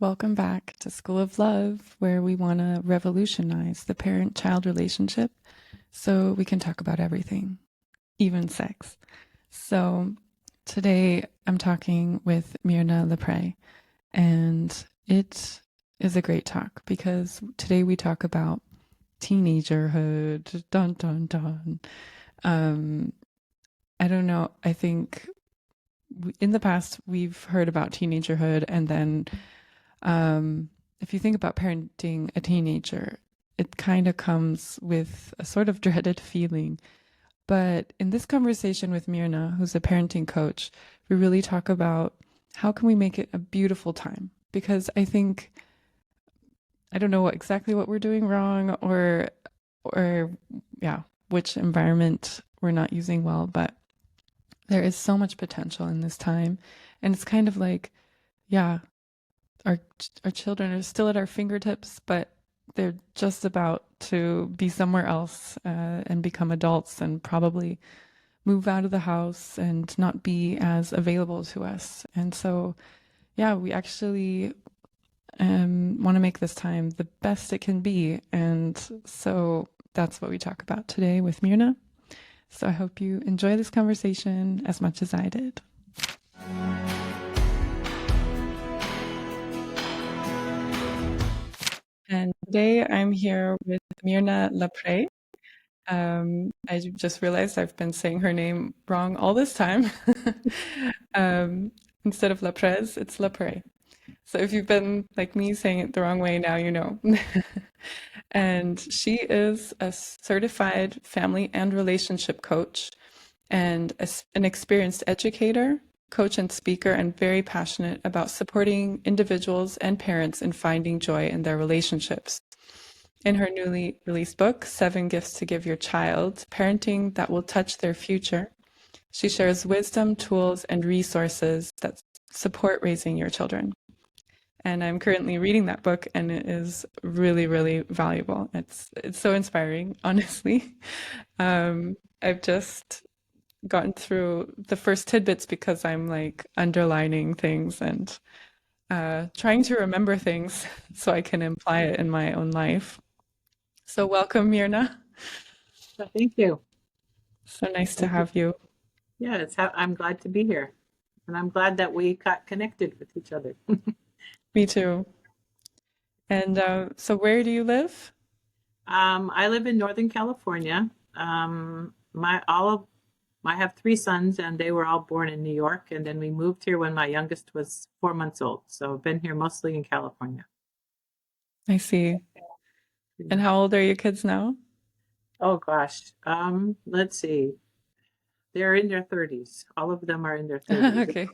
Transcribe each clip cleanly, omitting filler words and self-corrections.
Welcome back to School of Love, where we want to revolutionize the parent-child relationship so we can talk about everything, even sex. So today I'm talking with Myrna Lapres, and it is a great talk because today we talk about teenagerhood. Dun dun dun. Um, I don't know. I think in the past we've heard about teenagerhood, and then if you think about parenting a teenager, it kind of comes with a sort of dreaded feeling. But in this conversation with Myrna, who's a parenting coach, we really talk about how can we make it a beautiful time? Because I think I don't know exactly what we're doing wrong or yeah, which environment we're not using well, but there is so much potential in this time. And it's kind of like, yeah, our our children are still at our fingertips, but they're just about to be somewhere else and become adults and probably move out of the house and not be as available to us. And so, yeah, we actually want to make this time the best it can be. And so that's what we talk about today with Myrna. So I hope you enjoy this conversation as much as I did. And today I'm here with Myrna Lapres. I just realized I've been saying her name wrong all this time. Instead of Lapres, it's Lapres. So if you've been like me saying it the wrong way, now you know. And she is a certified family and relationship coach and an experienced educator, coach, and speaker, and very passionate about supporting individuals and parents in finding joy in their relationships. In her newly released book, 7 Gifts to Give Your Child, Parenting That Will Touch Their Future, she shares wisdom, tools, and resources that support raising your children. And I'm currently reading that book, and it is really, really valuable. It's so inspiring, honestly. I've just gotten through the first tidbits because I'm like underlining things and trying to remember things so I can apply it in my own life. So welcome, Myrna. Thank you. So nice to Thank you. have you. Yeah, I'm glad to be here. And I'm glad that we got connected with each other. Me too. And so where do you live? I live in Northern California. I have 3 sons, and they were all born in New York. And then we moved here when my youngest was 4 months old. So I've been here mostly in California. I see. And Yeah. how old are your kids now? Oh gosh. Let's see. They're in their 30s. All of them are in their 30s. Okay,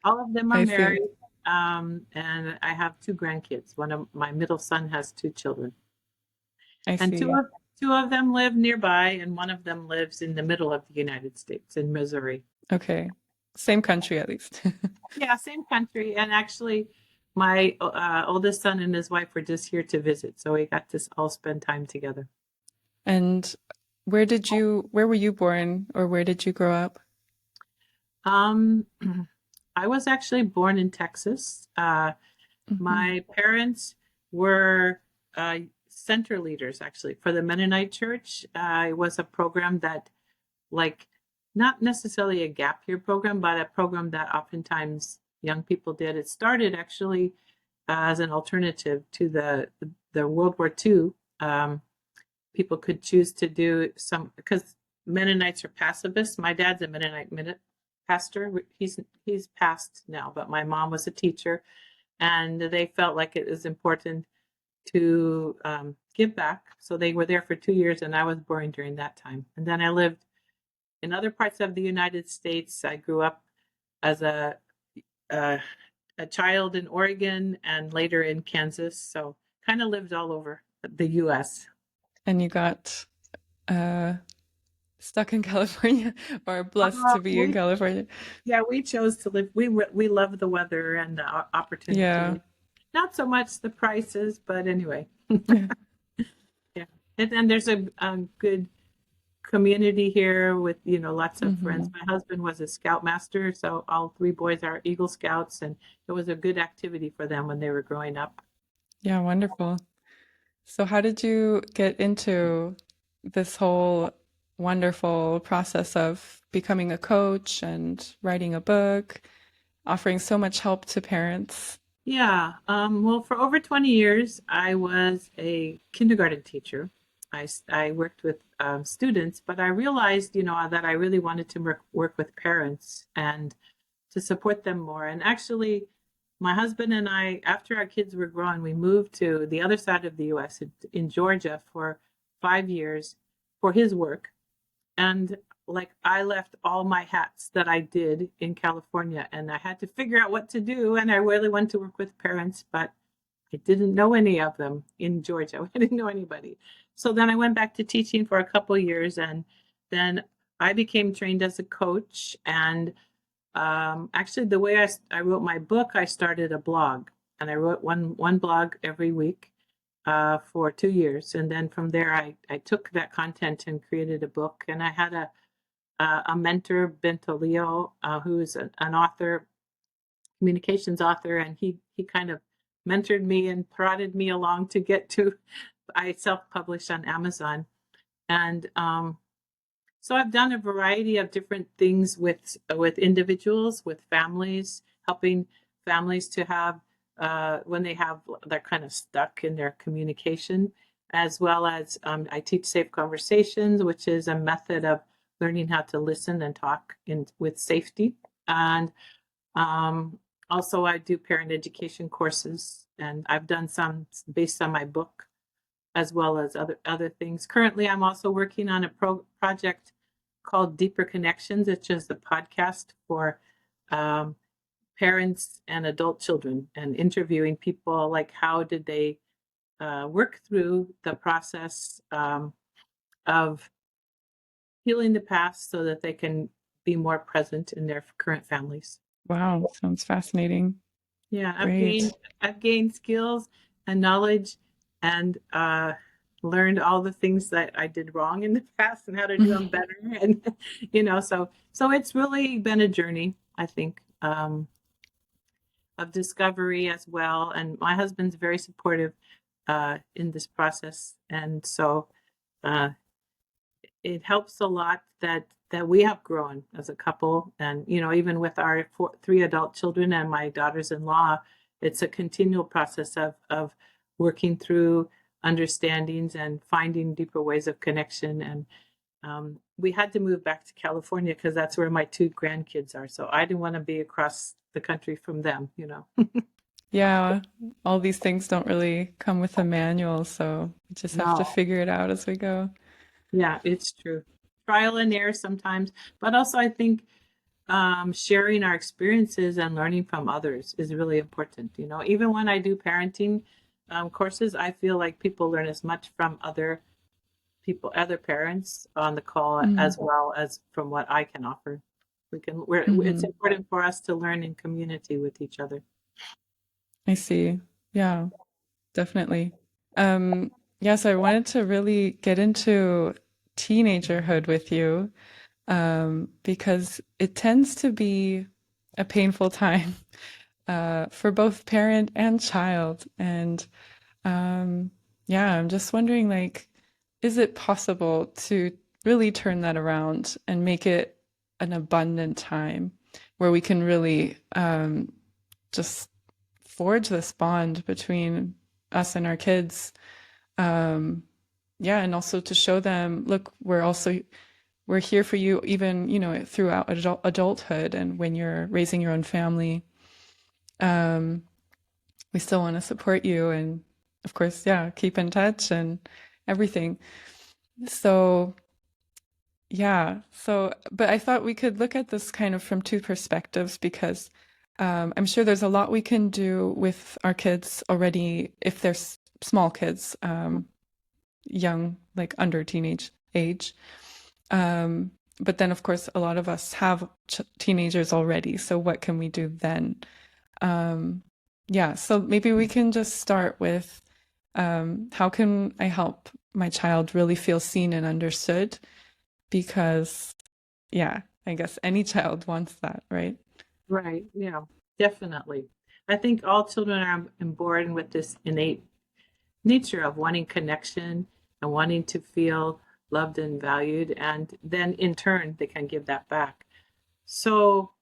All of them are I see. married. And I have 2 grandkids. One of my middle son has 2 children. I And see. two of them live nearby, and one of them lives in the middle of the United States in Missouri. Okay. Same country at least. Yeah, same country. And actually, my oldest son and his wife were just here to visit, so we got to all spend time together. And where were you born or where did you grow up? Um, I was actually born in Texas. Hmm. My parents were center leaders actually for the Mennonite Church. It was a program that, like, not necessarily a gap year program, but a program that oftentimes young people did. It started actually as an alternative to the World War II. People could choose to do some because Mennonites are pacifists. My dad's a Mennonite pastor. He's passed now, but my mom was a teacher, and they felt like it was important to give back. So they were there for 2 years, and I was born during that time. And then I lived in other parts of the United States. I grew up as a, a child in Oregon and later in Kansas. So kind of lived all over the U.S. And you got uh, stuck in California or blessed Uh, to be in we, California. yeah, we chose to live. We love the weather and the Yeah. opportunity. Not so much the prices, but anyway, yeah. And there's a good community here with, lots of friends. Hmm. My husband was a scoutmaster, so all three boys are Eagle Scouts, and it was a good activity for them when they were growing up. Yeah, wonderful. So, how did you get into this whole wonderful process of becoming a coach and writing a book, offering so much help to parents? Yeah. Well, for over 20 years, I was a kindergarten teacher. I worked with students, but I realized, that I really wanted to work with parents and to support them more. And actually, my husband and I, after our kids were grown, we moved to the other side of the US in Georgia for 5 years for his work. And like I left all my hats that I did in California and I had to figure out what to do. And I really wanted to work with parents, but I didn't know any of them in Georgia. I didn't know anybody. So then I went back to teaching for a couple of years and then I became trained as a coach. And actually, the way I wrote my book, I started a blog and I wrote one blog every week for 2 years. And then from there, I took that content and created a book. And I had a mentor, Bento Leo, who is an author, communications author, and he kind of mentored me and prodded me along to get to. I self-published on Amazon, and so I've done a variety of different things with individuals, with families, helping families to have when they're kind of stuck in their communication, as well as I teach safe conversations, which is a method of learning how to listen and talk in with safety. And um, also, I do parent education courses, and I've done some based on my book as well as other things. Currently, I'm also working on a project called Deeper Connections. It's just a podcast for um, parents and adult children, and interviewing people like how did they work through the process of healing the past so that they can be more present in their current families. Wow, sounds fascinating. Yeah, Great. I've gained skills and knowledge and learned all the things that I did wrong in the past and how to do them better. And so it's really been a journey, I think, of discovery as well. And my husband's very supportive in this process, and so uh, it helps a lot that we have grown as a couple, and even with our three adult children and my daughters-in-law, it's a continual process of working through understandings and finding deeper ways of connection. And we had to move back to California because that's where my two grandkids are, so I didn't want to be across the country from them. Yeah, all these things don't really come with a manual, so we just have to No. figure it out as we go. Yeah, it's true. Trial and error sometimes, but also I think sharing our experiences and learning from others is really important. Even when I do parenting courses, I feel like people learn as much from other people, other parents on the call, Mm. as well as from what I can offer. It's Hmm. important for us to learn in community with each other. I see. Yeah, definitely. Um, yes, I wanted to really get into teenagerhood with you, because it tends to be a painful time for both parent and child. And um, yeah, I'm just wondering, like, is it possible to really turn that around and make it an abundant time where we can really just forge this bond between us and our kids? Um, yeah, and also to show them, look, we're here for you, even throughout adulthood, and when you're raising your own family. Um, we still want to support you, and of course, yeah, keep in touch and everything. So, yeah. But I thought we could look at this kind of from two perspectives because I'm sure there's a lot we can do with our kids already if they're small kids, young, like under teenage age. Um, but then, of course, a lot of us have teenagers already. So, what can we do then? Um, yeah, so maybe we can just start with how can I help my child really feel seen and understood? because, yeah, I guess any child wants that, right? Right. Yeah, definitely. I think all children are born with this innate nature of wanting connection and wanting to feel loved and valued. And then in turn, they can give that back. So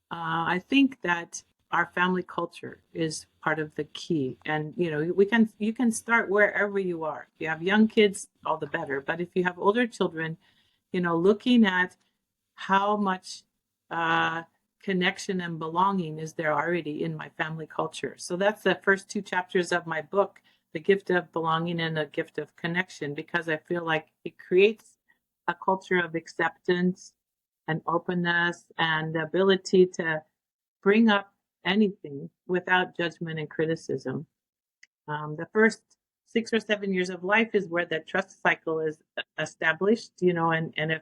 I think that our family culture is part of the key. And, you can start wherever you are. If you have young kids, all the better. But if you have older children, looking at how much uh, connection and belonging is there already in my family culture. So that's the first two chapters of my book, The Gift of Belonging and the Gift of Connection, because I feel like it creates a culture of acceptance and openness and the ability to bring up anything without judgment and criticism. The first 6 or 7 years of life is where the trust cycle is established, and if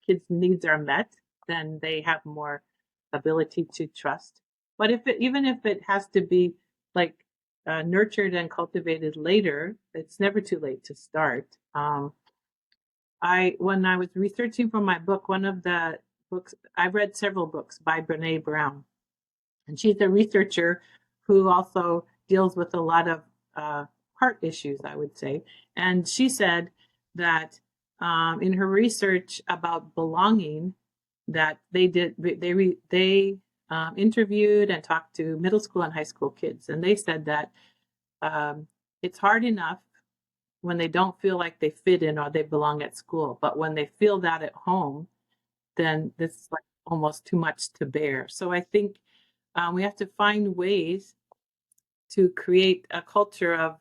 kids' needs are met, then they have more ability to trust. But even if it has to be like nurtured and cultivated later, it's never too late to start. When I was researching for my book, one of the books I read several books by Brene Brown, and she's a researcher who also deals with a lot of heart issues, I would say. And she said that in her research about belonging, that they interviewed and talked to middle school and high school kids, and they said that um, it's hard enough when they don't feel like they fit in or they belong at school, but when they feel that at home, then this is like almost too much to bear. So I think we have to find ways to create a culture of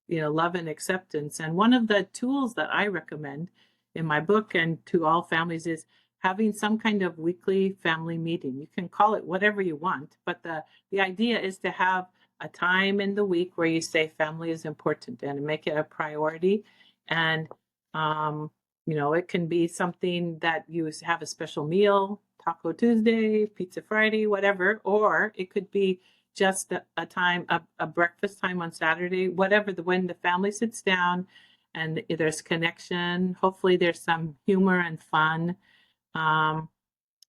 love and acceptance. And one of the tools that I recommend in my book and to all families is having some kind of weekly family meeting. You can call it whatever you want, but the idea is to have a time in the week where you say family is important and make it a priority. And it can be something that you have a special meal, Taco Tuesday, Pizza Friday, whatever, or it could be just a time, a breakfast time on Saturday, whatever, when the family sits down and there's connection. Hopefully there's some humor and fun. Um,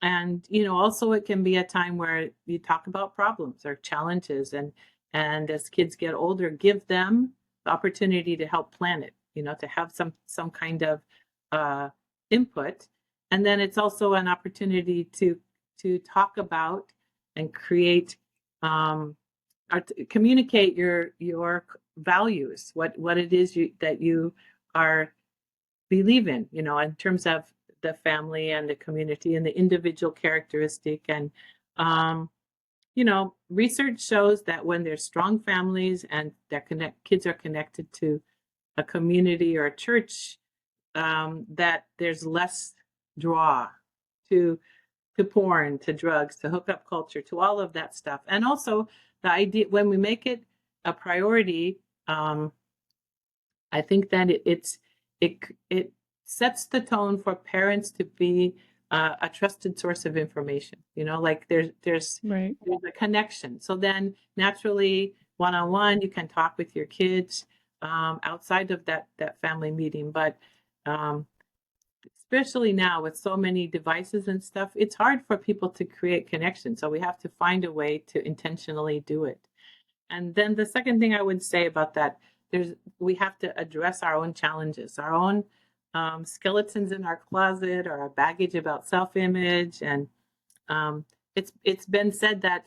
and also it can be a time where you talk about problems or challenges, and as kids get older, give them the opportunity to help plan it, to have some kind of uh, input. And then it's also an opportunity to talk about and create um, or communicate your values, what it is that you are believe in terms of the family and the community and the individual characteristic. And research shows that when there's strong families and kids are connected to a community or a church, that there's less draw to porn, to drugs, to hookup culture, to all of that stuff. And also the idea when we make it a priority, I think that it sets the tone for parents to be a trusted source of information. Like Right. there's a connection. So then naturally, one on one, you can talk with your kids outside of that family meeting. But um, especially now with so many devices and stuff, it's hard for people to create connection. So we have to find a way to intentionally do it. And then the second thing I would say about that, we have to address our own challenges, our own skeletons in our closet, or our baggage about self-image. And um, it's been said that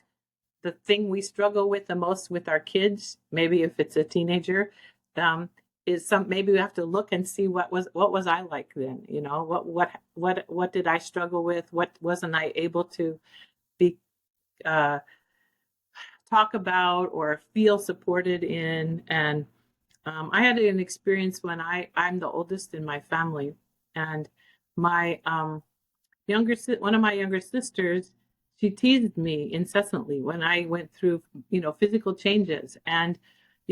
the thing we struggle with the most with our kids, maybe if it's a teenager, um, is maybe we have to look and see what was I like then, what did I struggle with, what wasn't I able to be uh, talk about or feel supported in. And I had an experience when I'm the oldest in my family, and my one of my younger sisters, she teased me incessantly when I went through physical changes, and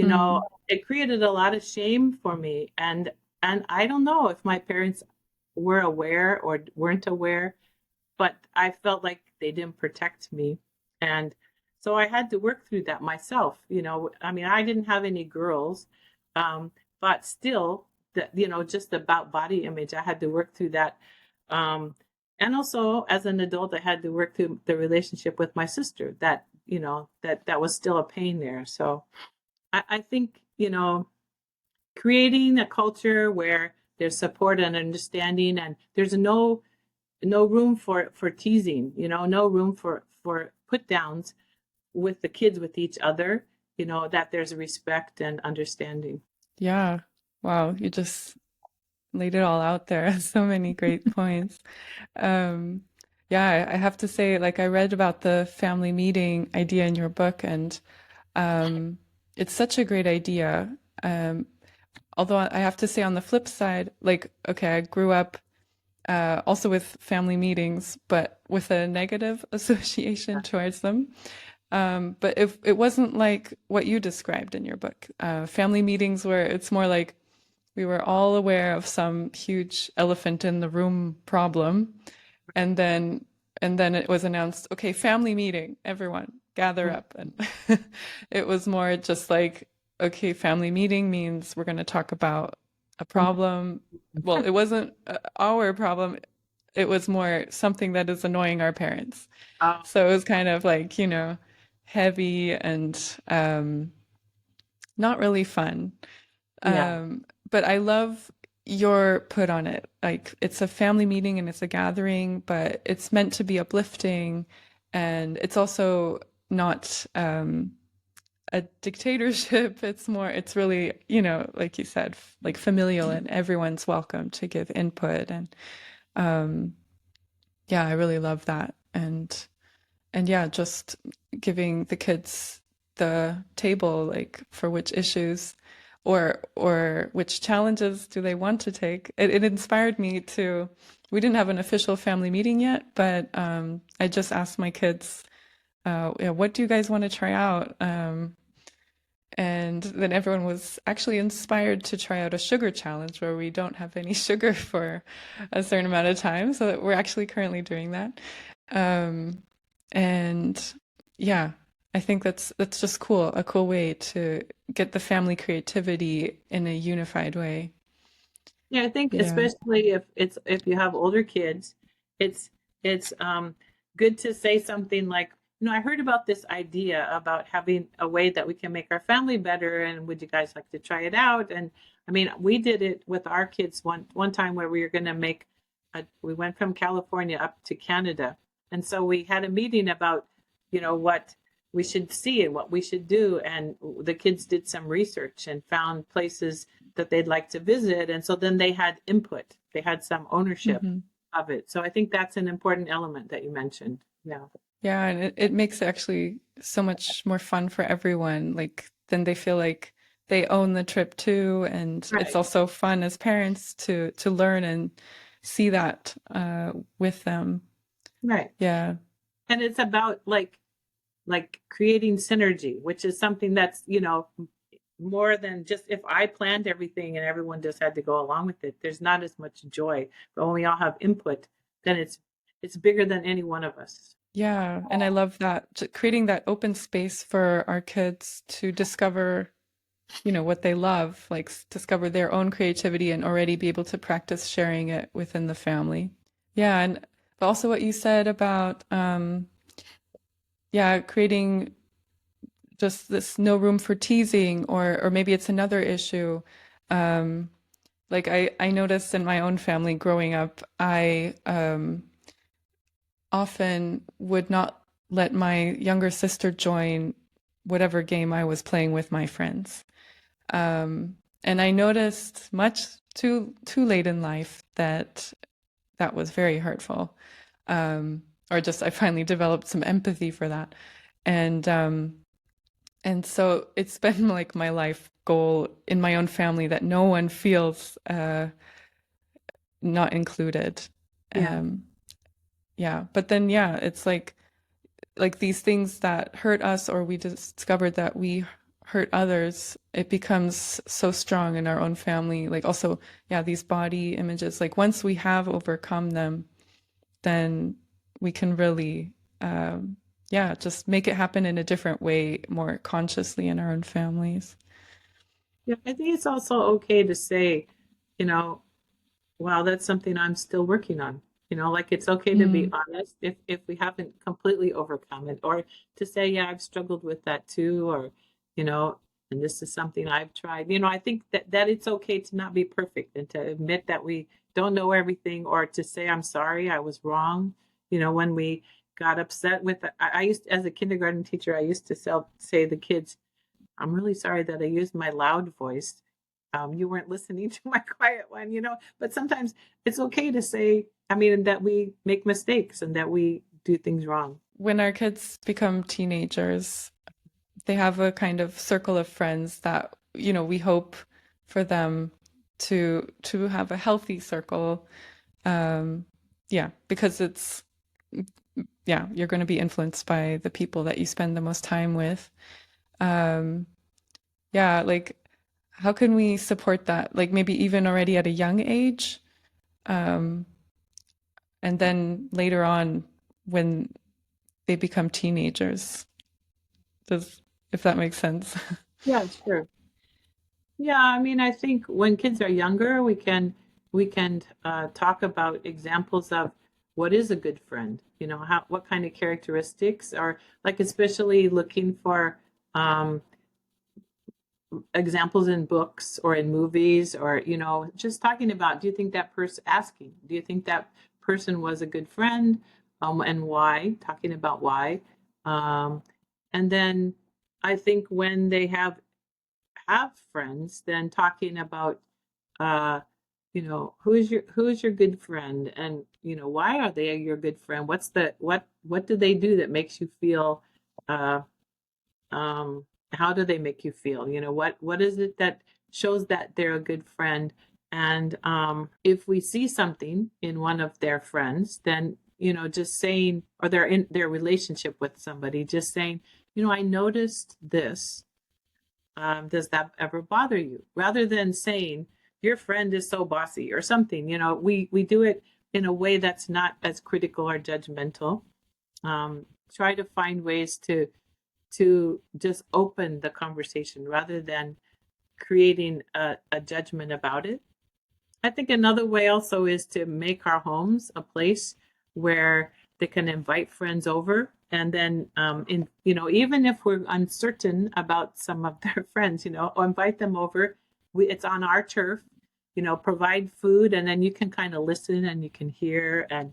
Mm, it created a lot of shame for me. And I don't know if my parents were aware or weren't aware, but I felt like they didn't protect me. And so I had to work through that myself. I mean, I didn't have any girls, but still, that, just about body image. I had to work through that. Um, and also as an adult, I had to work through the relationship with my sister that, that was still a pain there. So I think, creating a culture where there's support and understanding, and there's no room for teasing, no room for put downs with the kids, with each other, that there's respect and understanding. Yeah. Wow, you just laid it all out there. So many great points. Um, yeah, I have to say, like, I read about the family meeting idea in your book, and um, it's such a great idea. Although I have to say, on the flip side, like, okay, I grew up also with family meetings, but with a negative association towards them. But if it wasn't like what you described in your book, family meetings where it's more like we were all aware of some huge elephant in the room problem, and then it was announced, okay, family meeting, everyone gather Right. up, and it was more just like, okay, family meeting means we're going to talk about a problem. Well, it wasn't our problem. It was more something that is annoying our parents. Oh, So it was kind of like, heavy and not really fun. yeah. But I love your put on it. Like it's a family meeting and it's a gathering, but it's meant to be uplifting. And it's also not a dictatorship. It's really, like you said, like familial and everyone's welcome to give input. And um, yeah, I really love that. And yeah, just giving the kids the table, like for which issues or which challenges do they want to take. It inspired me to. We didn't have an official family meeting yet, but I just asked my kids, yeah, what do you guys want to try out? And then everyone was actually inspired to try out a sugar challenge where we don't have any sugar for a certain amount of time. So that we're actually currently doing that. Um, and yeah, I think that's just cool, a cool way to get the family creativity in a unified way. Yeah, I think Yeah. especially if you have older kids, it's it's good to say something like, I heard about this idea about having a way that we can make our family better, and would you guys like to try it out? And I mean, we did it with our kids one time where we were going to we went from California up to Canada, and so we had a meeting about, what we should see and what we should do, and the kids did some research and found places that they'd like to visit. And so then they had input, they had some ownership Hmm. of it. So I think that's an important element that you mentioned. Yeah. Yeah, and it makes it actually so much more fun for everyone. Like then they feel like they own the trip too, and it's Right. also fun as parents to learn and see that with them. Right. Yeah. And it's about like creating synergy, which is something that's, more than just if I planned everything and everyone just had to go along with it. There's not as much joy. But when we all have input, then it's bigger than any one of us. Yeah, and I love that, creating that open space for our kids to discover, what they love, like discover their own creativity and already be able to practice sharing it within the family. Yeah, and but also what you said about, yeah, creating just this no room for teasing, or maybe it's another issue. Um, like I noticed in my own family growing up, I often would not let my younger sister join whatever game I was playing with my friends. And I noticed much too late in life that that was very hurtful. Or just I finally developed some empathy for that. And and so it's been like my life goal in my own family that no one feels not included. Yeah. Um, yeah, but then yeah, it's like these things that hurt us or we discovered that we hurt others, it becomes so strong in our own family. Like also, yeah, these body images, like once we have overcome them, then we can really, yeah, just make it happen in a different way, more consciously in our own families. Yeah. I think it's also okay to say, you know, wow, that's something I'm still working on. Like it's okay to be Mm, honest if we haven't completely overcome it, or to say, yeah, I've struggled with that too, or, you know, and this is something I've tried. I think that it's okay to not be perfect and to admit that we don't know everything, or to say, I'm sorry, I was wrong. When we got upset with, I used, as a kindergarten teacher, I used to say to the kids, I'm really sorry that I used my loud voice. You weren't listening to my quiet one. But sometimes it's okay to say, I mean, that we make mistakes and that we do things wrong. when our kids become teenagers, they have a kind of circle of friends that, we hope for them to have a healthy circle. Um, yeah, because you're going to be influenced by the people that you spend the most time with. Um, yeah, like how can we support that? Like maybe even already at a young age, um, and then later on when they become teenagers. Does if that makes sense? Yeah, sure. Yeah, I mean, I think when kids are younger, we can talk about examples of what is a good friend. What kind of characteristics are, like, especially looking for um, examples in books or in movies, or just talking about, do you think that person, asking, do you think that person was a good friend, and why, talking about why. Um, and then I think when they have friends, then talking about, uh who is your good friend, and why are they your good friend, what do they do that makes you feel, uh um how do they make you feel, what is it that shows that they're a good friend. And if we see something in one of their friends, then just saying, or they're in their relationship with somebody, just saying, I noticed this. Does that ever bother you, rather than saying your friend is so bossy or something. We do it in a way that's not as critical or judgmental. Try to find ways to just open the conversation rather than creating a judgment about it. I think another way also is to make our homes a place where they can invite friends over. And then, even if we're uncertain about some of their friends, invite them over. It's on our turf, provide food, and then you can kind of listen and you can hear and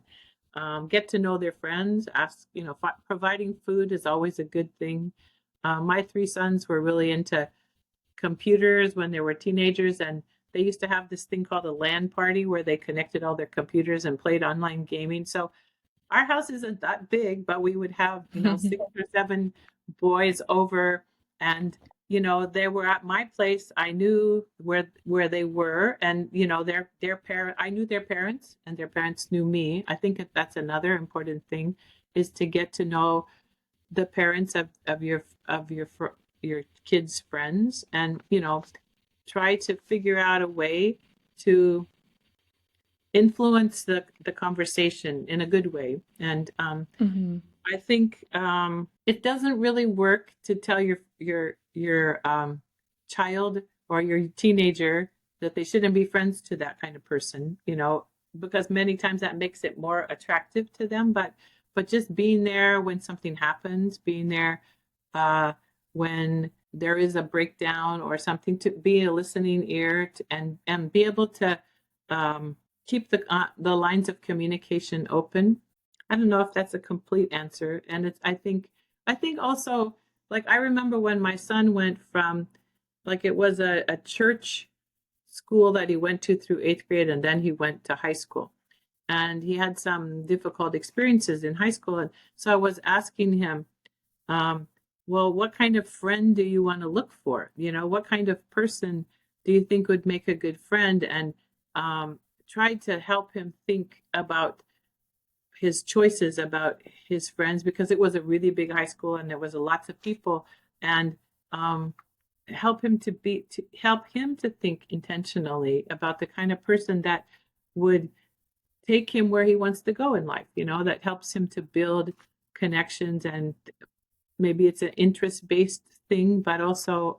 get to know their friends. Ask, providing food is always a good thing. My three sons were really into computers when they were teenagers, and they used to have this thing called a LAN party where they connected all their computers and played online gaming. So our house isn't that big, but we would have, six or seven boys over, and they were at my place. I knew where they were, and their parent. I knew their parents, and their parents knew me. I think that's another important thing, is to get to know the parents of your kids' friends, and try to figure out a way to influence the conversation in a good way. And Hmm. I think it doesn't really work to tell your child or your teenager that they shouldn't be friends to that kind of person, because many times that makes it more attractive to them. But just being there when something happens, being there uh, when there is a breakdown or something, to be a listening ear, and be able to um, keep the lines of communication open. I don't know if that's a complete answer, and I think also, like, I remember when my son went from, like, it was a church school that he went to through eighth grade, and then he went to high school, and he had some difficult experiences in high school, and so I was asking him, um, well, what kind of friend do you want to look for? What kind of person do you think would make a good friend? And try to help him think about his choices about his friends, because it was a really big high school and there was lots of people, and um, help him to think intentionally about the kind of person that would take him where he wants to go in life, that helps him to build connections. And maybe it's an interest based thing, but also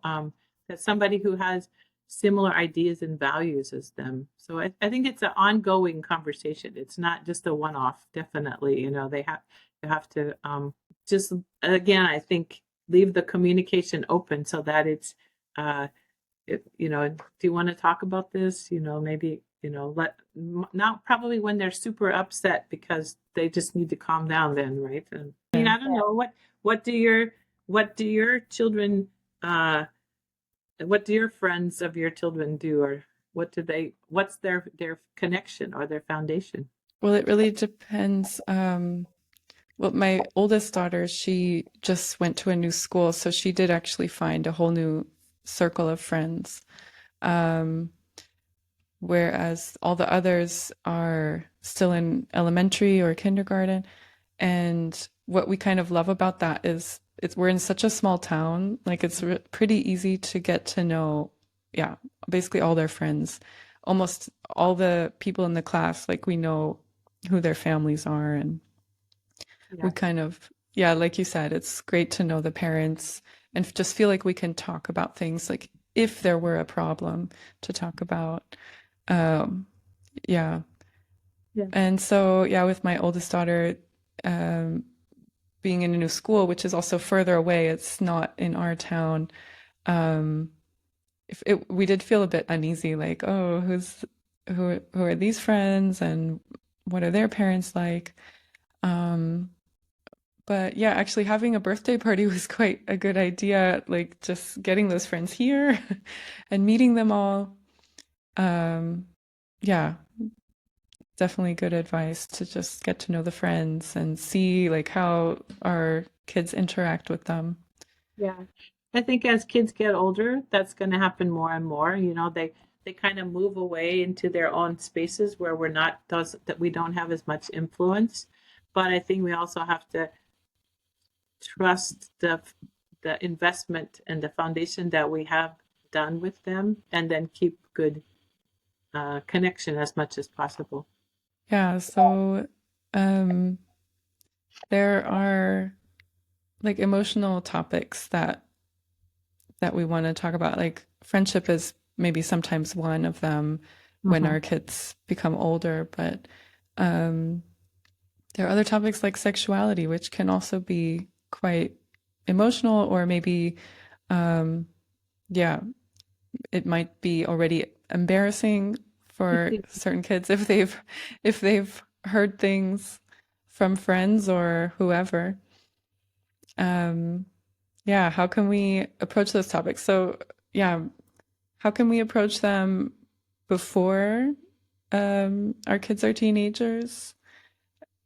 that somebody who has similar ideas and values as them. So I think it's an ongoing conversation. It's not just a one-off, definitely. You have to just, again, I think, leave the communication open so that it's uh do you want to talk about this? Maybe, not probably when they're super upset, because they just need to calm down then, right? And I mean, Yeah. I don't know, what do your what do your children uh what do your friends of your children do, or what's their connection or their foundation? Well, it really depends. Well, my oldest daughter, she just went to a new school, so she did actually find a whole new circle of friends. Um, whereas all the others are still in elementary or kindergarten. And what we kind of love about that is we're in such a small town, like it's pretty easy to get to know, yeah, basically all their friends. Almost all the people in the class, like we know who their families are, and we Yeah. kind of, yeah, like you said, it's great to know the parents and just feel like we can talk about things, like if there were a problem to talk about. Um, yeah. Yeah. And so, yeah, with my oldest daughter, um, being in a new school, which is also further away, it's not in our town. Um, we did feel a bit uneasy, like, oh, who are these friends, and what are their parents like? Um, but yeah, actually having a birthday party was quite a good idea, like just getting those friends here and meeting them all. Um, yeah, definitely good advice to just get to know the friends and see like how our kids interact with them. Yeah. I think as kids get older, that's going to happen more and more. They kind of move away into their own spaces where we're not does that we don't have as much influence. But I think we also have to trust the investment and the foundation that we have done with them, and then keep good connection as much as possible. Yeah, so um, there are like emotional topics that we want to talk about. Like friendship is maybe sometimes one of them when Mm-hmm. our kids become older, but um, there are other topics like sexuality, which can also be quite emotional, or maybe, um, yeah, it might be already embarrassing for certain kids if they've heard things from friends or whoever. Um, yeah, how can we approach those topics? So, yeah, how can we approach them before our kids are teenagers?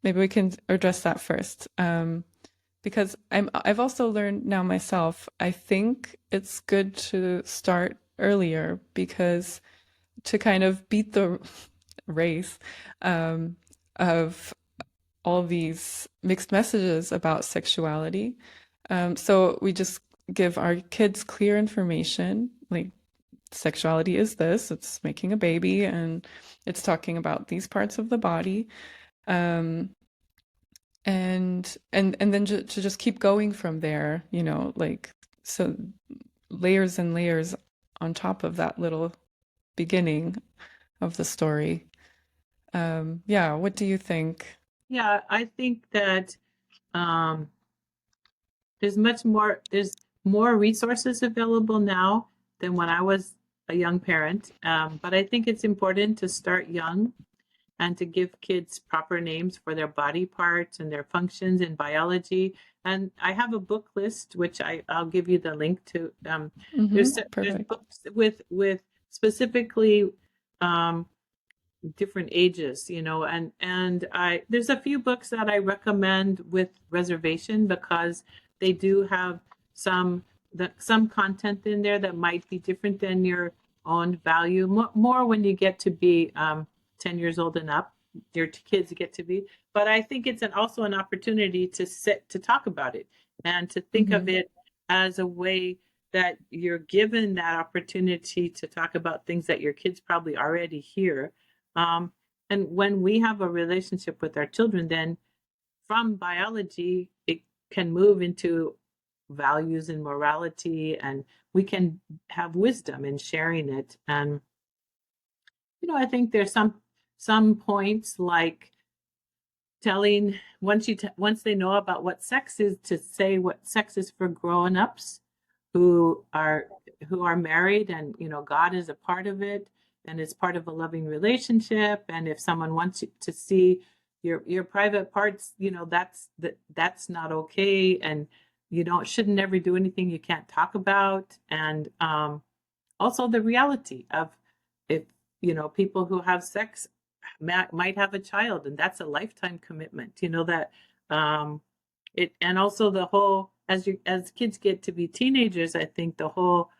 Maybe we can address that first. Because I've also learned now myself, I think it's good to start earlier, because to kind of beat the race um, of all these mixed messages about sexuality. So we just give our kids clear information, like sexuality is this, it's making a baby, and it's talking about these parts of the body. Um, and then to just keep going from there, like, so layers and layers on top of that little beginning of the story. Yeah, what do you think? Yeah, I think that um, there's more resources available now than when I was a young parent. But I think it's important to start young and to give kids proper names for their body parts and their functions in biology. And I have a book list, which I'll give you the link to. There's Perfect. books with specifically um, different ages, and I there's a few books that I recommend with reservation, because they do have some content in there that might be different than your own value. More when you get to be 10 years old and up, your kids get to be. But I think it's also an opportunity to sit to talk about it, and to think of Hmm. it as a way that you're given that opportunity to talk about things that your kids probably already hear. um, and when we have a relationship with our children, then from biology, it can move into values and morality, and we can have wisdom in sharing it. And I think there's some points like telling once they know about what sex is, to say what sex is for grown-ups who are married, and God is a part of it, and it's part of a loving relationship. And if someone wants you to see your private parts, that's not okay, and shouldn't ever do anything you can't talk about. And also the reality of, if people who have sex might have a child, and that's a lifetime commitment, that it. And also the whole, as kids get to be teenagers, I think the whole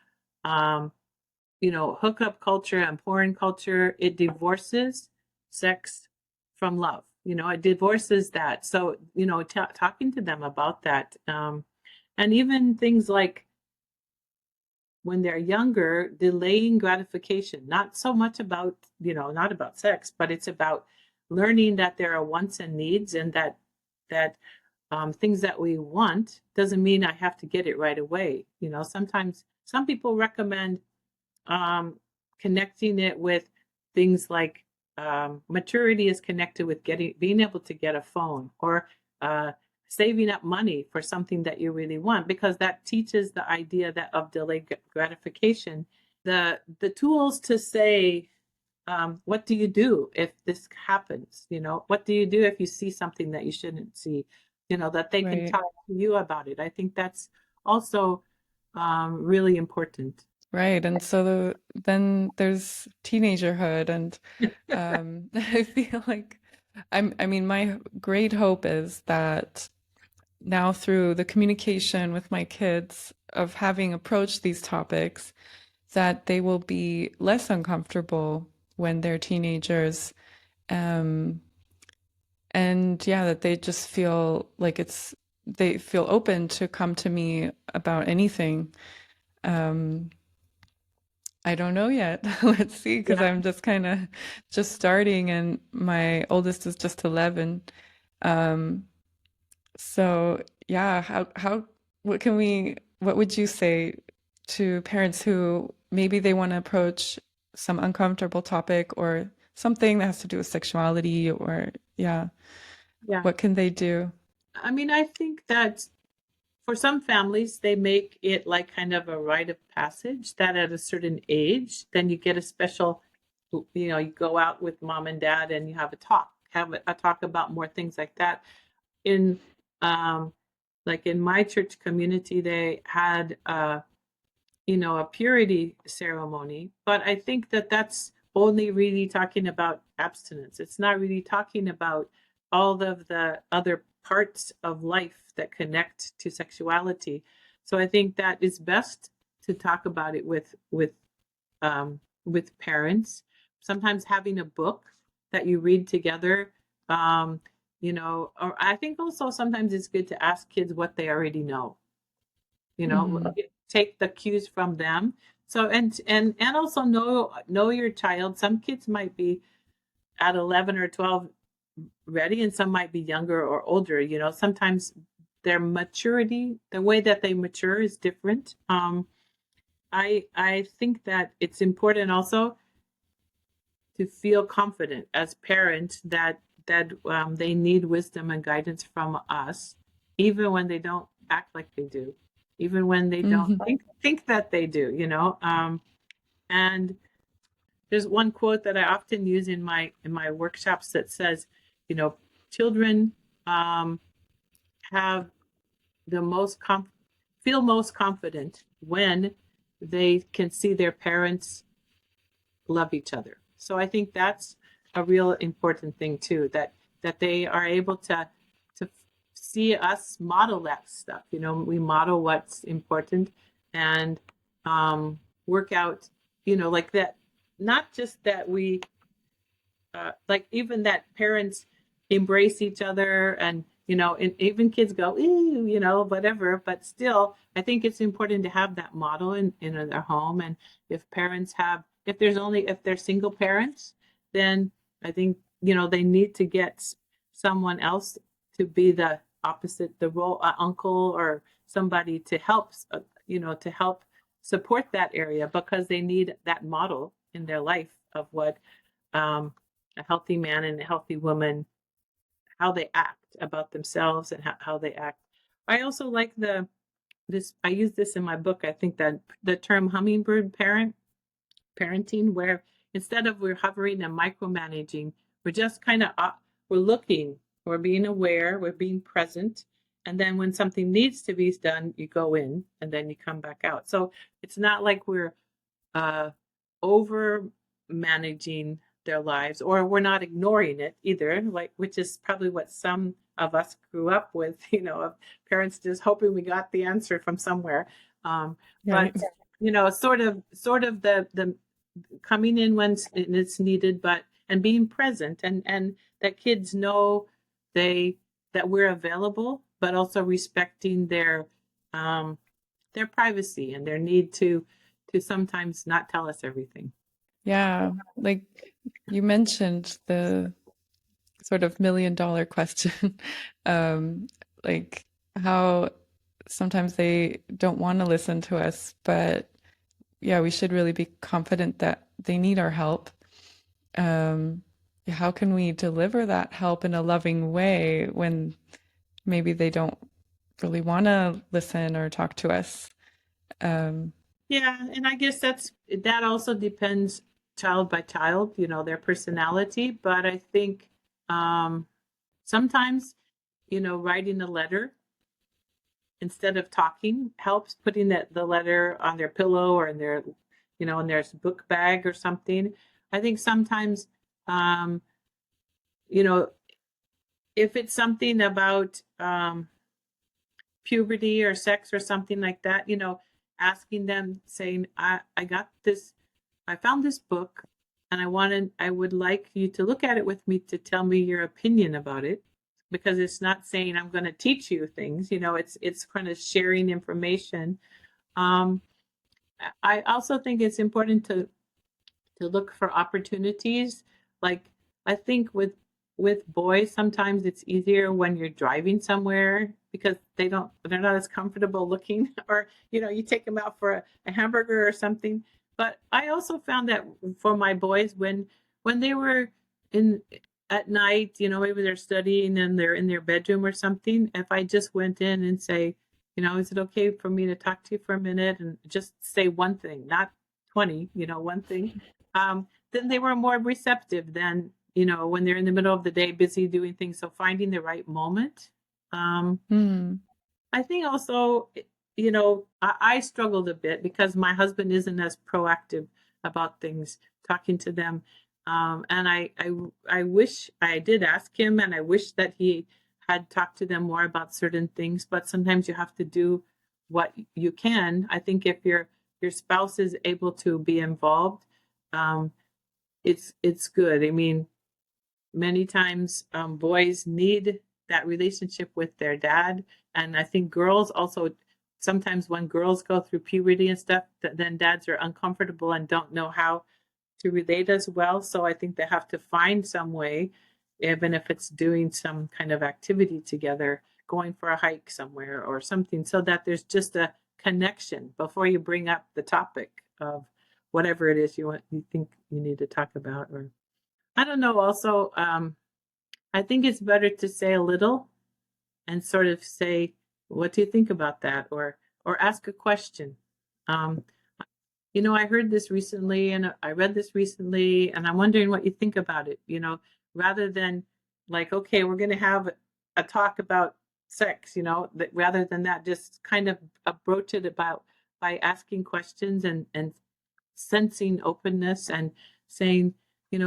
hookup culture and porn culture, it divorces sex from love. It divorces that. So talking to them about that, and even things like when they're younger, delaying gratification, not so much about, not about sex, but it's about learning that there are wants and needs, and that things that we want doesn't mean I have to get it right away. Sometimes some people recommend connecting it with things like, maturity is connected with being able to get a phone, or saving up money for something that you really want, because that teaches the idea that of delayed gratification. The tools to say, what do you do if this happens? What do you do if you see something that you shouldn't see? That they can Right. talk to you about it. I think that's also really important. Right. And so then there's teenagerhood, and I feel like I mean, my great hope is that now, through the communication with my kids of having approached these topics, that they will be less uncomfortable when they're teenagers. Um, and yeah, that they just feel like they feel open to come to me about anything. Um, I don't know yet. Let's see, because Yeah, I'm just kind of just starting, and my oldest is just 11. Um, so yeah, what would you say to parents who maybe they want to approach some uncomfortable topic, or something that has to do with sexuality, or yeah, yeah. what can they do? I mean, I think that for some families, they make it like kind of a rite of passage that at a certain age, then you get a special, you go out with mom and dad and you have a talk, have a talk about more things like that. In um, like in my church community, they had a purity ceremony, but I think that that's only really talking about abstinence. It's not really talking about all of the other parts of life that connect to sexuality. So I think that it's best to talk about it with parents. Sometimes having a book that you read together, or I think also sometimes it's good to ask kids what they already know, Hmm. take the cues from them. So and also know your child. Some kids might be at 11 or 12 ready, and some might be younger or older. Sometimes their maturity, the way that they mature, is different. I think that it's important also to feel confident as parents that they need wisdom and guidance from us, even when they don't act like they do, even when they don't Hmm. think that they do. And there's one quote that I often use in my workshops that says, you know, children have the feel most confident when they can see their parents love each other. So I think that's a real important thing too, that they are able to see us model that stuff. We model what's important, and work out, like that. Not just that we like, even that parents embrace each other, and even kids go ew, whatever, but still I think it's important to have that model in their home. And if they're single parents, then I think they need to get someone else to be the opposite, the role, uncle or somebody to help, to help support that area because they need that model in their life of what a healthy man and a healthy woman, how they act about themselves and how they act. I also like I use this in my book. I think that the term hummingbird parenting, where instead of we're hovering and micromanaging, we're just kind of we're looking, we're being aware, we're being present, and then when something needs to be done, you go in and then you come back out. So it's not like we're uh, over managing their lives, or we're not ignoring it either, like, which is probably what some of us grew up with, of parents just hoping we got the answer from somewhere. But Right. sort of the coming in when it's needed, but and being present, and that kids know they that we're available, but also respecting their privacy and their need to sometimes not tell us everything. Yeah. Like you mentioned the sort of $1 million question, um, like how sometimes they don't want to listen to us, but yeah, we should really be confident that they need our help. Um, how can we deliver that help in a loving way when maybe they don't really want to listen or talk to us? Um, Yeah, and I guess that also depends child by child, their personality. But I think um, sometimes, writing a letter instead of talking helps. Putting the letter on their pillow or in their book bag or something. I think sometimes, um, you know, if it's something about puberty or sex or something like that, asking them, saying, I got this, I found this book and I would like you to look at it with me to tell me your opinion about it. Because it's not saying I'm going to teach you things, it's kind of sharing information. Um, I also think it's important to look for opportunities. Like, I think with boys sometimes it's easier when you're driving somewhere because they're not as comfortable looking, or you take them out for a hamburger or something. But I also found that for my boys, when they were in at night, maybe they're studying and they're in their bedroom or something, if I just went in and say, is it okay for me to talk to you for a minute, and just say one thing, not 20, one thing, then they were more receptive than, when they're in the middle of the day busy doing things. So finding the right moment. Um, hmm. I think also, I struggled a bit because my husband isn't as proactive about things, talking to them. And I wish I did ask him, and I wish that he had talked to them more about certain things. But sometimes you have to do what you can. I think if your spouse is able to be involved, um, it's good. I mean, many times boys need that relationship with their dad, and I think girls also, sometimes when girls go through puberty and stuff, then dads are uncomfortable and don't know how to relate as well. So I think they have to find some way, even if it's doing some kind of activity together, going for a hike somewhere or something, so that there's just a connection before you bring up the topic of whatever it is you think you need to talk about. Or I don't know. Also, I think it's better to say a little and sort of say, "What do you think about that?" or ask a question. Um, I heard this recently, and I read this recently, and I'm wondering what you think about it. Rather than like, okay, we're going to have a talk about sex. That rather than that, just kind of approach it about by asking questions and sensing openness and saying,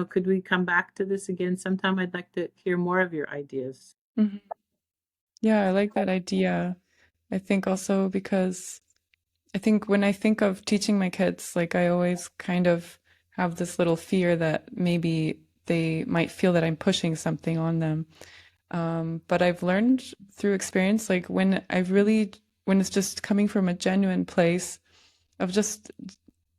could we come back to this again sometime? I'd like to hear more of your ideas. Mhm. Yeah, I like that idea. I think also because I think when I think of teaching my kids, like I always kind of have this little fear that maybe they might feel that I'm pushing something on them. But I've learned through experience, like when it's just coming from a genuine place of just,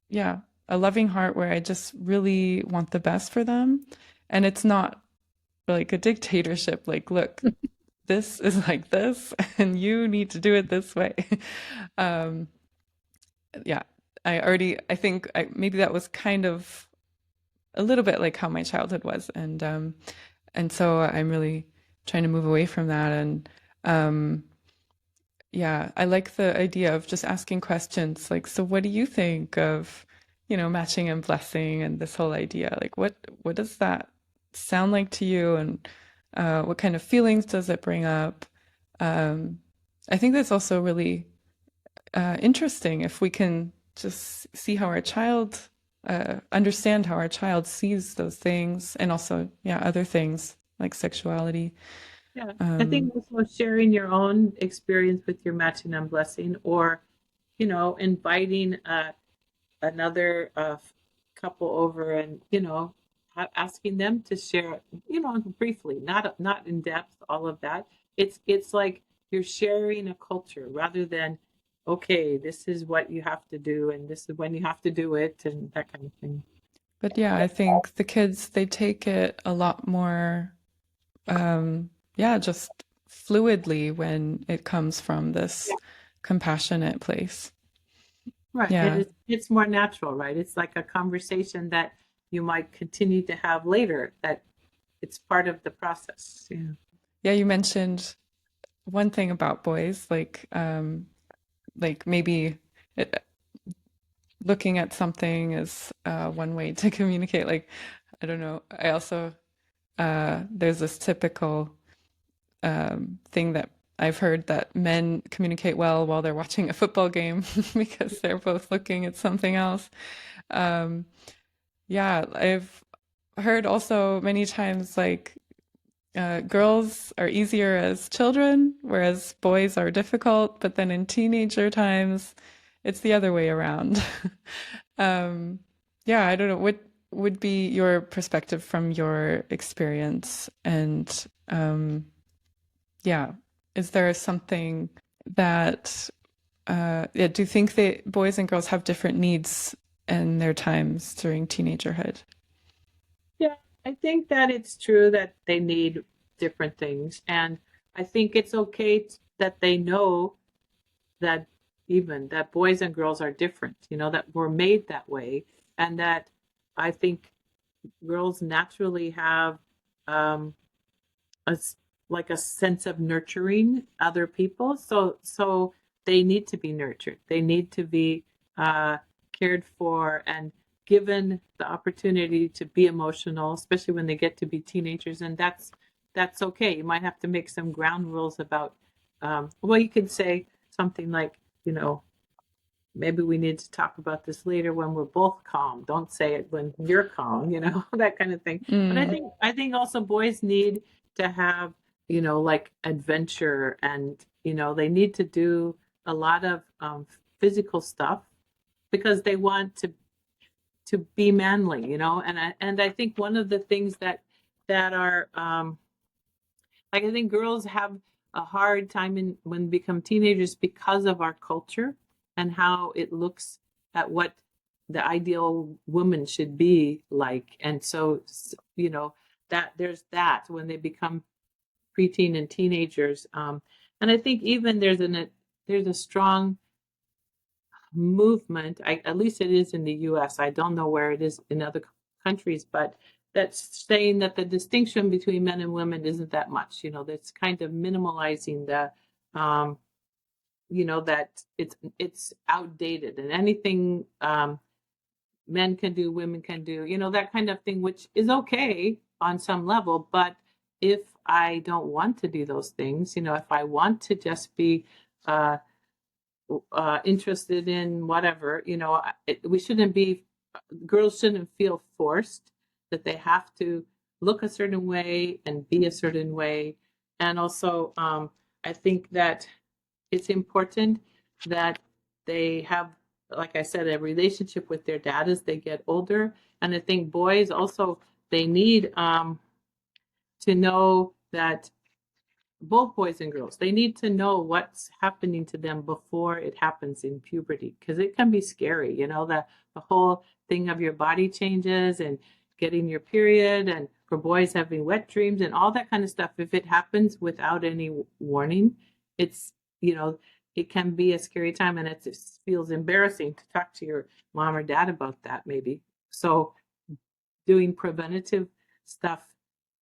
yeah, a loving heart where I just really want the best for them. And it's not like a dictatorship, like, look, this is like this, and you need to do it this way. Um, yeah, I think maybe that was kind of a little bit like how my childhood was, and so I'm really trying to move away from that. And um, yeah, I like the idea of just asking questions like, so what do you think of, matching and blessing and this whole idea? Like, what does that sound like to you, and what kind of feelings does it bring up? Um, I think that's also really interesting if we can just see how our child understand how our child sees those things, and also, yeah, other things like sexuality. Yeah, I Um, think also sharing your own experience with your matching and blessing, or inviting another couple over, and asking them to share, briefly, not in depth, all of that. It's like you're sharing a culture rather than, okay, this is what you have to do and this is when you have to do it, and that kind of thing. but yeah, I think the kids, they take it a lot more, yeah, just fluidly when it comes from this compassionate place. Right. And Yeah. it's more natural, right? It's like a conversation that you might continue to have later, that it's part of the process. Yeah. Yeah, you mentioned one thing about boys, like maybe it, looking at something is one way to communicate. Like, I don't know. I also there's this typical thing that I've heard, that men communicate well while they're watching a football game because they're both looking at something else. Um, yeah, I've heard also many times like girls are easier as children, whereas boys are difficult. But then in teenager times, it's the other way around. um, yeah, I don't know. What would be your perspective from your experience? And yeah, is there something that, yeah, do you think that boys and girls have different needs in their times during teenagerhood? Yeah. I think that it's true that they need different things. And I think it's okay that they know that, even that boys and girls are different, that we're made that way. And that I think girls naturally have um, a like a sense of nurturing other people. So they need to be nurtured. They need to be uh, cared for and given the opportunity to be emotional, especially when they get to be teenagers. And that's okay. You might have to make some ground rules about. Well, you could say something like, you know, maybe we need to talk about this later when we're both calm. Don't say it when you're calm, that kind of thing. But I Mm, think I think also boys need to have, like adventure, and they need to do a lot of physical stuff because they want to be manly, and I think one of the things that are like, I think girls have a hard time when they become teenagers because of our culture and how it looks at what the ideal woman should be like. And so, that there's that when they become preteen and teenagers. And I think even there's a strong movement, at least it is in the US. I don't know where it is in other countries, but that's saying that the distinction between men and women isn't that much. That's kind of minimalizing um, that it's outdated, and anything men can do, women can do, that kind of thing, which is okay on some level. But if I don't want to do those things, if I want to just be uh, interested in whatever, we shouldn't be, girls shouldn't feel forced that they have to look a certain way and be a certain way. And also, I think that it's important that they have, like I said, a relationship with their dad as they get older. And I think boys also, they need to know that, both boys and girls, they need to know what's happening to them before it happens in puberty, because it can be scary, the whole thing of your body changes and getting your period, and for boys having wet dreams and all that kind of stuff, if it happens without any warning, it's, you know, it can be a scary time, and it feels embarrassing to talk to your mom or dad about that, maybe. So doing preventative stuff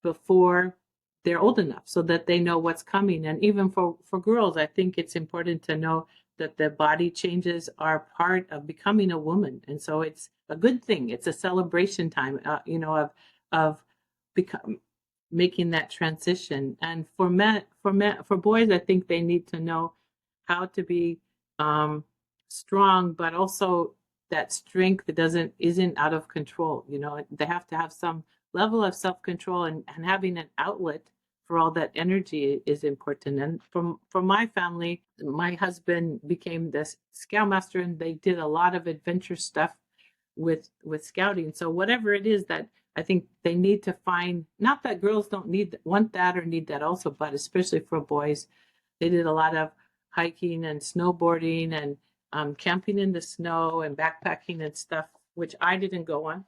before they're old enough so that they know what's coming. And even for girls, I think it's important to know that the body changes are part of becoming a woman. And so it's a good thing. It's a celebration time, of become making that transition. And for boys, I think they need to know how to be strong, but also that strength that isn't out of control. They have to have some level of self-control, and having an outlet for all that energy is important. And from my family, my husband became this scoutmaster, and they did a lot of adventure stuff with scouting. So whatever it is that I think they need to find, not that girls don't want that or need that also, but especially for boys, they did a lot of hiking and snowboarding and camping in the snow and backpacking and stuff, which I didn't go on.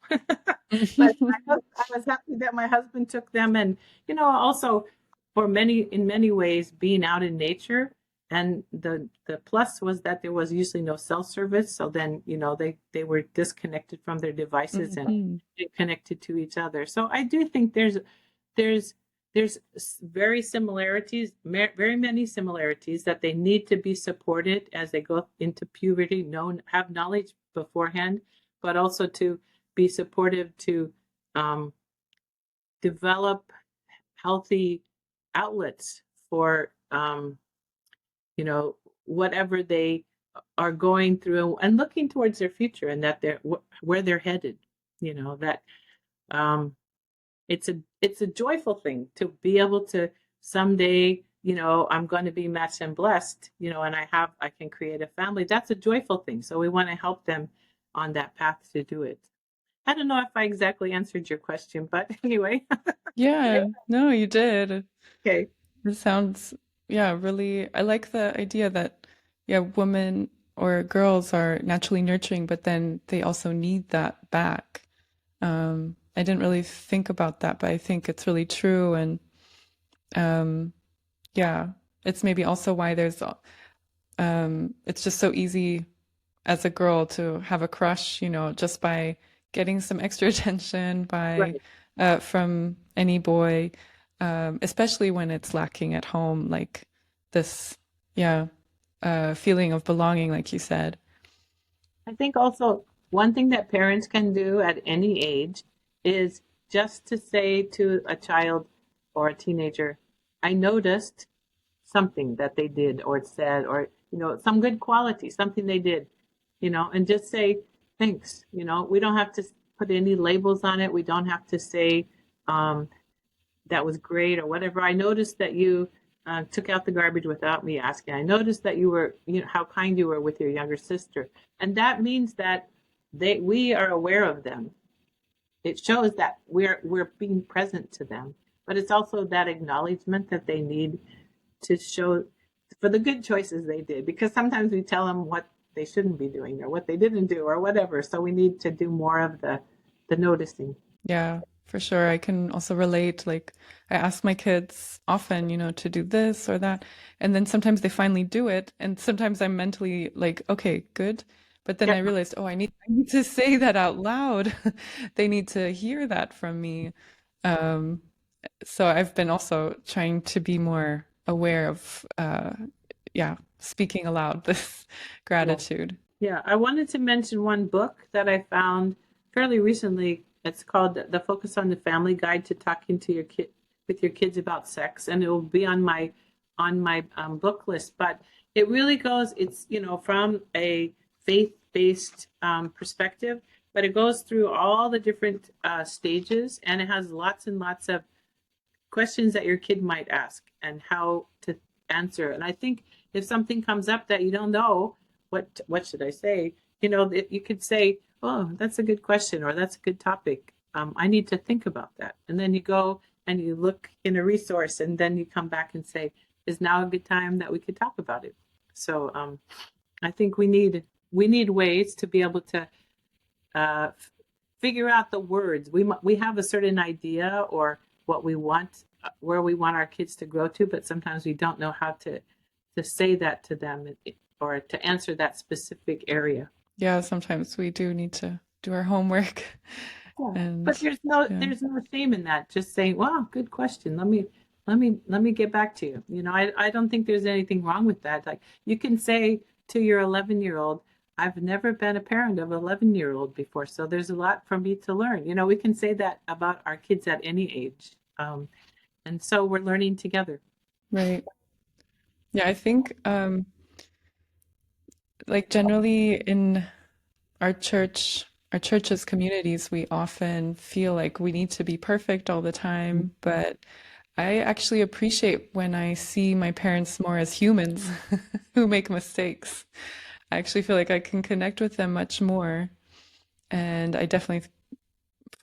But I was happy that my husband took them. And, also in many ways, being out in nature. And the plus was that there was usually no cell service. So then, they were disconnected from their devices and Mhm. connected to each other. So I do think there's very very many similarities, that they need to be supported as they go into puberty, have knowledge beforehand, but also to be supportive to um, develop healthy outlets for whatever they are going through, and looking towards their future, and that they're where they're headed. That um, it's a joyful thing to be able to someday, I'm going to be matched and blessed, and I can create a family. That's a joyful thing. So we want to help them on that path to do it. I don't know if I exactly answered your question, but anyway. Yeah, no, you did. Okay. It sounds, yeah, really. I like the idea that, yeah, women or girls are naturally nurturing, but then they also need that back. I didn't really think about that, but I think it's really true. And um, yeah, it's maybe also why it's just so easy as a girl to have a crush, just by getting some extra attention by Right. from any boy, especially when it's lacking at home, like this, yeah, feeling of belonging, like you said. I think also one thing that parents can do at any age is just to say to a child or a teenager, I noticed something that they did or said, or, some good quality, something they did, and just say, thanks. We don't have to put any labels on it. We don't have to say, um, that was great or whatever. I noticed that you took out the garbage without me asking. I noticed that how kind you were with your younger sister. And that means that we are aware of them. It shows that we're being present to them, but it's also that acknowledgement that they need to show for the good choices they did, because sometimes we tell them what they shouldn't be doing or what they didn't do or whatever. So we need to do more of the noticing. Yeah, for sure. I can also relate. Like, I ask my kids often, to do this or that. And then sometimes they finally do it. And sometimes I'm mentally like, okay, good. But then Yeah. I realized, oh, I need to say that out loud. They need to hear that from me. Um, so I've been also trying to be more aware of, yeah, speaking aloud this Yeah. gratitude. Yeah, I wanted to mention one book that I found fairly recently. It's called The Focus on the Family Guide to Talking to your kids about sex, and it will be on my book list. But it really goes. It's from a faith-based perspective, but it goes through all the different stages, and it has lots and lots of questions that your kid might ask and how to answer. And I think if something comes up that you don't know, what should I say? You could say, "Oh, that's a good question," or "That's a good topic. I need to think about that." And then you go and you look in a resource, and then you come back and say, "Is now a good time that we could talk about it?" So I think we need ways to be able to uh, figure out the words. We have a certain idea or what we want, where we want our kids to grow to, but sometimes we don't know how to say that to them or to answer that specific area. Yeah, sometimes we do need to do our homework. Yeah. And But there's no yeah, there's no shame in that. Just saying, "Wow, good question. Let me get back to you." You know, I don't think there's anything wrong with that. Like you can say to your 11-year-old, "I've never been a parent of an 11-year-old before, so there's a lot for me to learn." You know, we can say that about our kids at any age. And so we're learning together. right. Yeah, I think like generally in our church's communities, we often feel like we need to be perfect all the time, but I actually appreciate when I see my parents more as humans who make mistakes. I actually feel like I can connect with them much more, and I definitely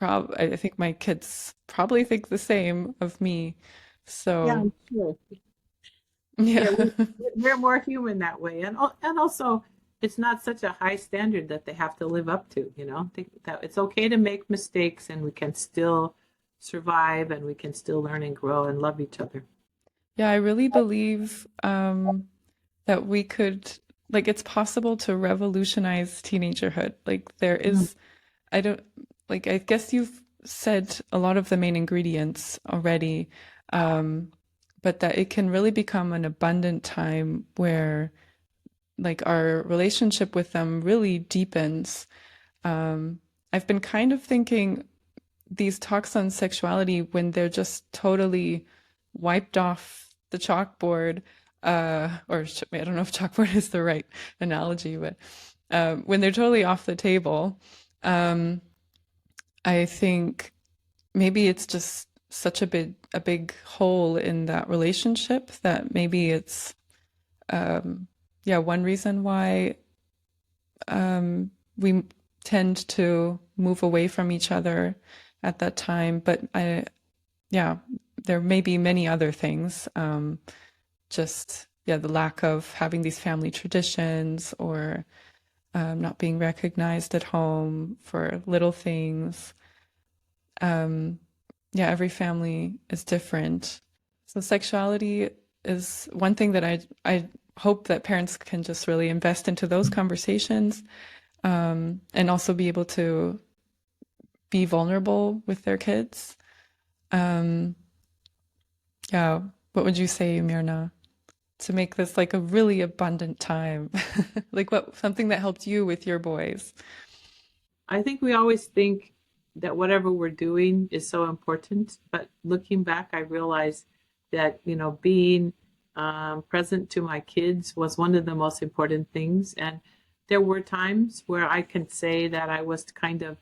I think my kids probably think the same of me. Yeah, So, I'm sure. yeah. Yeah, we're more human that way, and also it's not such a high standard that they have to live up to. You know, think that it's okay to make mistakes, and we can still survive, and we can still learn and grow and love each other. Yeah, I really believe that we could, like, it's possible to revolutionize teenagerhood. Like, there Mm. is, I don't, like, I guess you've said a lot of the main ingredients already, um, but that it can really become an abundant time where, like, our relationship with them really deepens. Um, I've been kind of thinking these talks on sexuality when they're just totally wiped off the chalkboard, or I don't know if chalkboard is the right analogy, but when they're totally off the table, um, I think maybe it's just such a big hole in that relationship that maybe it's yeah, one reason why we tend to move away from each other at that time. But yeah, there may be many other things. Just, yeah, the lack of having these family traditions or not being recognized at home for little things. Yeah, every family is different. So sexuality is one thing that I hope that parents can just really invest into those conversations, and also be able to be vulnerable with their kids. Um, yeah, what would you say, Myrna, to make this like a really abundant time? Like what something that helped you with your boys? I think we always think that whatever we're doing is so important, but looking back, I realized that being present to my kids was one of the most important things. And there were times where I can say that I was kind of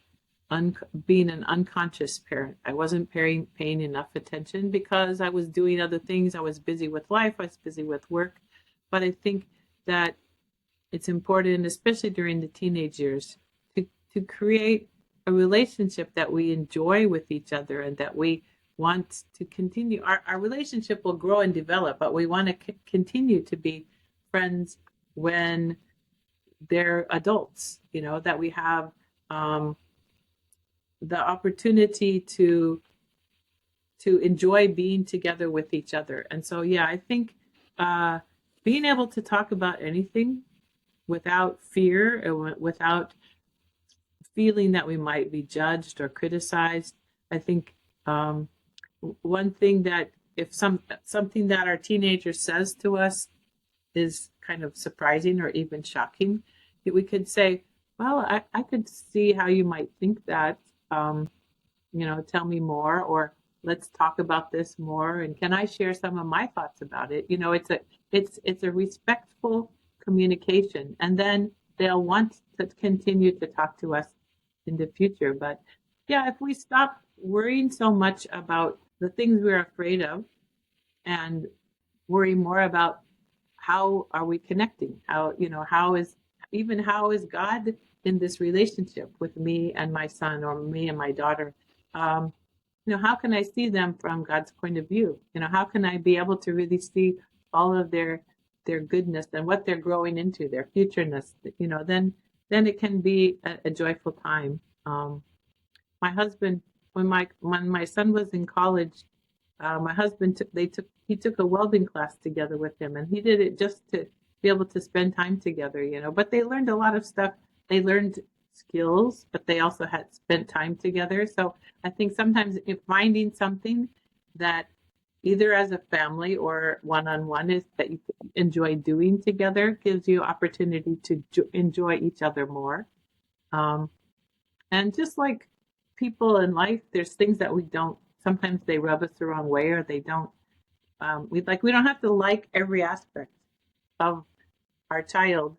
being an unconscious parent. I wasn't paying enough attention because I was doing other things. I was busy with life. I was busy with work. But I think that it's important, especially during the teenage years, to create a relationship that we enjoy with each other and that we want to continue. Our relationship will grow and develop, but we want to continue to be friends when they're adults, that we have um, the opportunity to enjoy being together with each other. And so, yeah, I think uh, being able to talk about anything without fear and without feeling that we might be judged or criticized. I think um, one thing that if something that our teenager says to us is kind of surprising or even shocking, we could say, "Well, I could see how you might think that. Um, tell me more, or let's talk about this more, and can I share some of my thoughts about it?" It's a respectful communication, and then they'll want to continue to talk to us in the future. But yeah, if we stop worrying so much about the things we're afraid of and worry more about how are we connecting, how is God in this relationship with me and my son, or me and my daughter. um, how can I see them from God's point of view? How can I be able to really see all of their goodness and what they're growing into, their futureness? Then it can be a joyful time. my husband, when my son was in college, my husband he took a welding class together with him, and he did it just to be able to spend time together, you know. But they learned a lot of stuff. They learned skills, but they also had spent time together. So I think sometimes if finding something that either as a family or one on one is that you enjoy doing together gives you opportunity to enjoy each other more. Um, and just like people in life, there's things that we don't, sometimes they rub us the wrong way or they don't, we don't have to like every aspect of our child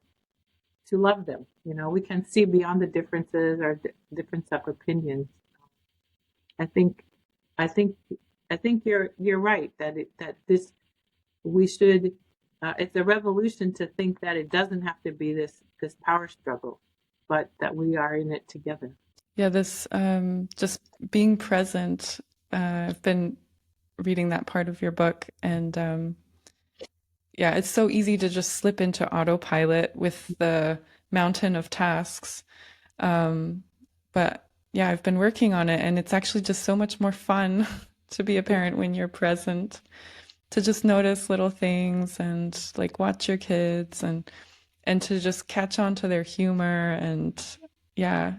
to love them. You know, we can see beyond the differences or difference of opinions. I think, I think, I think you're right that we should, it's a revolution to think that it doesn't have to be this power struggle, but that we are in it together. Yeah, this just being present. I've been reading that part of your book, and yeah, it's so easy to just slip into autopilot with the mountain of tasks. Um, but yeah, I've been working on it, and it's actually just so much more fun to be a parent when you're present, to just notice little things and like watch your kids and to just catch on to their humor and yeah,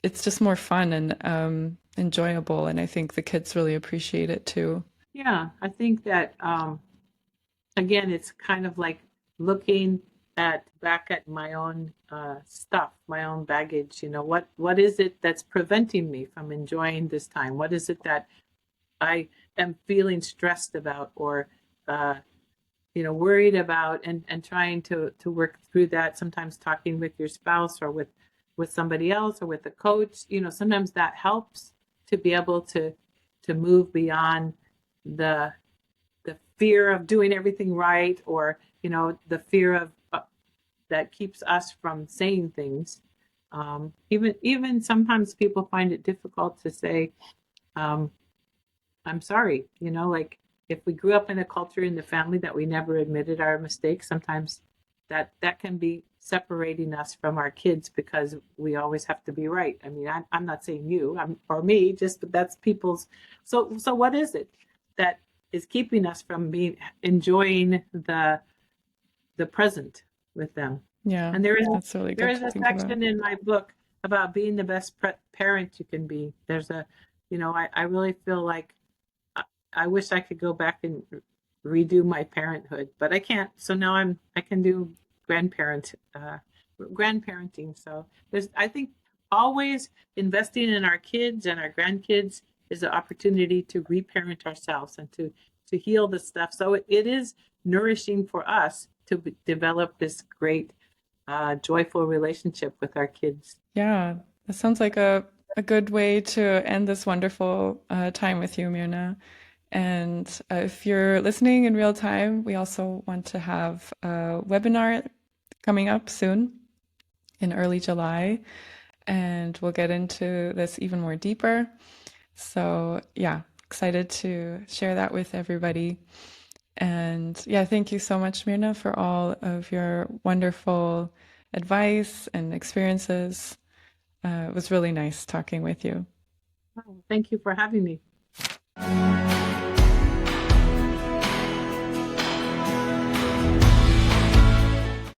it's just more fun and enjoyable, and I think the kids really appreciate it too. Yeah, I think that again, it's kind of like looking at back at my own stuff, my own baggage. You know, what is it that's preventing me from enjoying this time? What is it that I am feeling stressed about or uh, worried about, and trying to work through that. Sometimes talking with your spouse or with somebody else or with a coach. You know, sometimes that helps to be able to move beyond the the fear of doing everything right, or the fear of that keeps us from saying things. Even sometimes people find it difficult to say, um, I'm sorry. Like if we grew up in a culture in the family that we never admitted our mistakes, sometimes that can be separating us from our kids because we always have to be right. I mean, I'm not saying you or me, just but that's people's. So what is it that is keeping us from being enjoying the present with them? Yeah, And that's really there good is to a think about. section in my book about being the best parent you can be. There's I really feel like I, I wish I could go back and redo my parenthood, but I can't. So now I can do grandparent grandparenting. So I think always investing in our kids and our grandkids is an opportunity to reparent ourselves and to heal the stuff. So it is nourishing for us to develop this great joyful relationship with our kids. Yeah, that sounds like a good way to end this wonderful time with you, Myrna. And if you're listening in real time, we also want to have a webinar coming up soon in early July, and we'll get into this even more deeper. So, yeah, excited to share that with everybody. And yeah, thank you so much, Myrna, for all of your wonderful advice and experiences. It was really nice talking with you. Oh, thank you for having me.